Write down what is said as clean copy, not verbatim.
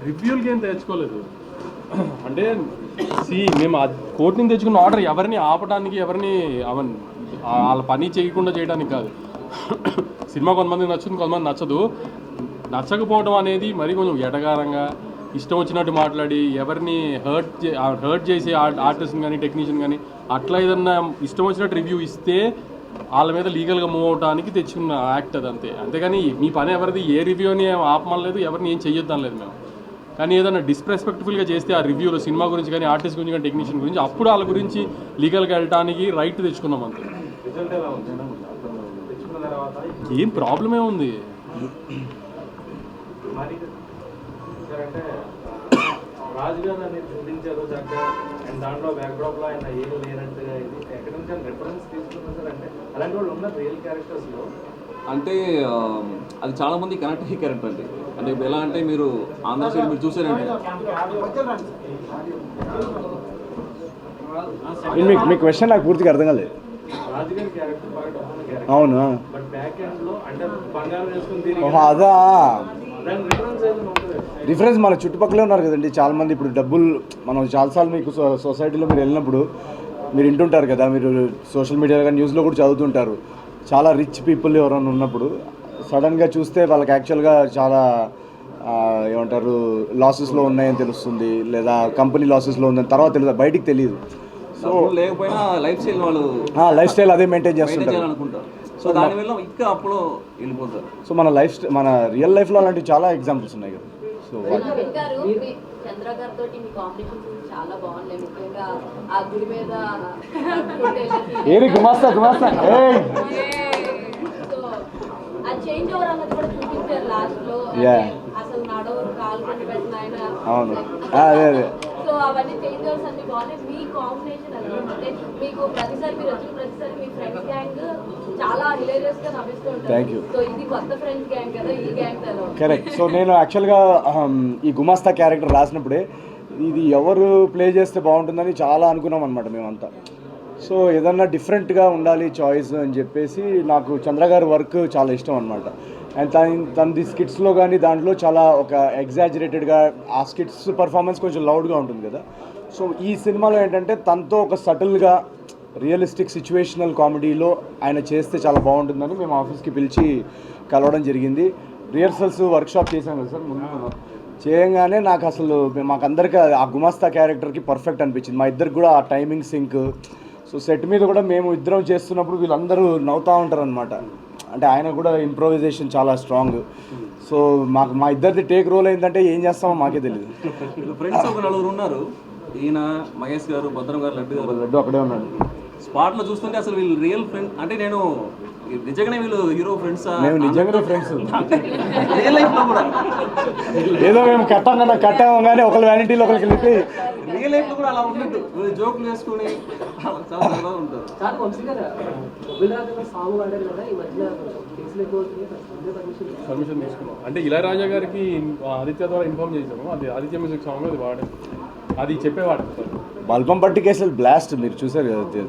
రివ్యూలకి ఏం తెచ్చుకోలేదు. అంటే మేము కోర్టు నుంచి తెచ్చుకున్న ఆర్డర్ ఎవరిని ఆపడానికి, ఎవరిని వాళ్ళ పని చేయకుండా చేయడానికి కాదు. సినిమా కొంతమందికి నచ్చుతుంది, కొంతమంది నచ్చదు. నచ్చకపోవడం అనేది మరి కొంచెం ఎటగారంగా ఇష్టం వచ్చినట్టు మాట్లాడి ఎవరిని హర్ట్ చేసే ఆర్టిస్ట్ని కానీ టెక్నీషియన్ కానీ అట్లా ఏదన్నా ఇష్టం వచ్చినట్టు రివ్యూ ఇస్తే వాళ్ళ మీద లీగల్గా మూవ్ అవడానికి తెచ్చుకున్న యాక్ట్ అది అంతే. అంతేగాని మీ పని ఎవరిది ఏ రివ్యూని ఆపమనలేదు, ఎవరిని ఏం చెయ్యొద్దని లేదు మేము. కానీ ఏదైనా డిస్రెస్పెక్ట్ఫుల్గా చేస్తే ఆ రివ్యూలో సినిమా గురించి కానీ ఆర్టిస్ట్ గురించి కానీ టెక్నీషియన్ గురించి అప్పుడు వాళ్ళ గురించి లీగల్గా వెళ్ళడానికి రైట్ తెచ్చుకున్నాం అంతే. ఏం ప్రాబ్లమే ఉంది. రాజుగారు అనేది చూపించారు చక్కగా, అండ్ దాంట్లో బ్యాక్డ్రాప్ లో ఆయన ఏం లేనట్టుగా ఇది ఎక్కడి నుంచి రిఫరెన్స్ తీసుకున్నారు సార్? అంటే అలాంటి వాళ్ళు ఉన్నారు రియల్ క్యారెక్టర్స్ లో. అంటే అది చాలా మంది కనెక్ట్ అయ్యే క్యారెక్టర్ అండి. అంటే ఎలా అంటే మీరు ఆంధ్ర సైడ్ మీరు చూసారంటే మీ క్వశ్చన్ నాకు పూర్తిగా అర్థం కాలేదు. రాజుగారి క్యారెక్టర్ బాగా డబ్బున్న క్యారెక్టర్, అవును. బట్ బ్యాక్ ఎండ్ లో అంటే బంగారం వేసుకుని అదా రిఫరెన్స్ ఏదైనా ఉంటుంది. రిఫరెన్స్ మన చుట్టుపక్కలే ఉన్నారు కదండి చాలామంది. ఇప్పుడు డబ్బులు మనం చాలాసార్లు మీకు సొసైటీలో మీరు వెళ్ళినప్పుడు మీరు వింటుంటారు కదా, మీరు సోషల్ మీడియా కానీ న్యూస్లో కూడా చదువుతుంటారు. చాలా రిచ్ పీపుల్ ఎవరైనా ఉన్నప్పుడు సడన్గా చూస్తే వాళ్ళకి యాక్చువల్గా చాలా ఏమంటారు లాసెస్లో ఉన్నాయని తెలుస్తుంది, లేదా కంపెనీ లాసెస్లో ఉందని తర్వాత తెలుస్తుంది, బయటికి తెలియదు. సో లేకపోయినా లైఫ్ స్టైల్ వాళ్ళు లైఫ్ స్టైల్ అదే మెయింటైన్ చేస్తుంటారు అనుకుంటారు. సో దానివల్ల ఇంకా అప్పుడు వెళ్ళిపోతారు. సో మన రియల్ లైఫ్లో అలాంటివి చాలా ఎగ్జాంపుల్స్ ఉన్నాయి కదా. సో చంద్ర గారితో మీ కాంబినేషన్ చాలా బాగున్నాయి. ముఖ్యంగా ఆ గుడి మీద గుమాస్తా సో ఆ చేంజ్ ఓవర్ అన్నది కూడా చూపించారు లాస్ట్ లో. అసలు నడవరు, కాలు కొని పెట్టిన ఆయన. అవును, అదే. సో అవన్నీ చేంజ్ ఓవర్స్ అన్ని బాగున్నాయి. మీ కాంబినేషన్ అంటే మీకు ప్రతిసారి మీరు వచ్చిన ప్రతిసారి మీ ఫ్రెండ్స్ గ్యాంగ్ చాలా హిలేరియస్ గా నవ్విస్తూ ఉంటారు. సో ఇది కొత్త ఫ్రెండ్స్ గ్యాంగ్ కదా, ఈ గ్యాంగ్ కదా. కరెక్ట్. సో నేను యాక్చువల్గా ఈ గుమాస్తా క్యారెక్టర్ రాసినప్పుడే ఇది ఎవరు ప్లే చేస్తే బాగుంటుందని చాలా అనుకున్నాం అనమాట మేమంతా. సో ఏదన్నా డిఫరెంట్గా ఉండాలి చాయిస్ అని చెప్పేసి నాకు చంద్రగారి వర్క్ చాలా ఇష్టం అనమాట. అండ్ తనది స్కిట్స్లో కానీ దాంట్లో చాలా ఒక ఎగ్జాజరేటెడ్గా ఆ స్కిట్స్ పర్ఫార్మెన్స్ కొంచెం లౌడ్గా ఉంటుంది కదా. సో ఈ సినిమాలో ఏంటంటే తనతో ఒక సటిల్గా రియలిస్టిక్ సిచ్యువేషనల్ కామెడీలో ఆయన చేస్తే చాలా బాగుంటుందని మేము ఆఫీస్కి పిలిచి కలవడం జరిగింది. రిహర్సల్స్ వర్క్షాప్ చేశాం కదా సార్ ముందు. చేయంగానే నాకు అసలు మాకందరికీ ఆ గుమాస్తా క్యారెక్టర్కి పర్ఫెక్ట్ అనిపించింది. మా ఇద్దరికి కూడా ఆ టైమింగ్ సింక్. సో సెట్ మీద కూడా మేము ఇద్దరం చేస్తున్నప్పుడు వీళ్ళందరూ నవ్వుతూ ఉంటారు అనమాట. అంటే ఆయన కూడా ఇంప్రొవైజేషన్ చాలా స్ట్రాంగ్. సో మా ఇద్దరిది టేక్ రోల్ అయిందంటే ఏం చేస్తామో మాకే తెలియదు. ఫ్రెండ్స్ ఒక నలుగురు ఉన్నారు. ఈయన మహేష్ గారు, భద్రం గారు, లడ్డు అక్కడే ఉన్నాడు. స్పాట్లో చూస్తుంటే అసలు వీళ్ళు రియల్ ఫ్రెండ్ అంటే నేను నిజంగానే వీళ్ళు హీరో ఫ్రెండ్స్. మేము నిజంగానే ఫ్రెండ్స్ రియల్ లైఫ్లో కూడా. ఏదో మేము కట్టాము కానీ ఒకరి వ్యానిటీలో ఒకరికి వెళ్ళి రియల్ లైఫ్లో కూడా అలా ఉన్నట్టు జోకులు వేసుకుని చాలా సరదాగా ఉంటారు. పర్మిషన్ తీసుకున్నాం. అంటే ఇళయరాజా గారికి ఆదిత్య ద్వారా ఇన్ఫార్మ్ చేసాము. అది ఆదిత్య మ్యూజిక్ సాంగ్ అది వాడే, అది చెప్పేవాడు. బల్పం పట్టి కేసులు బ్లాస్ట్ మీరు చూసారు కదా.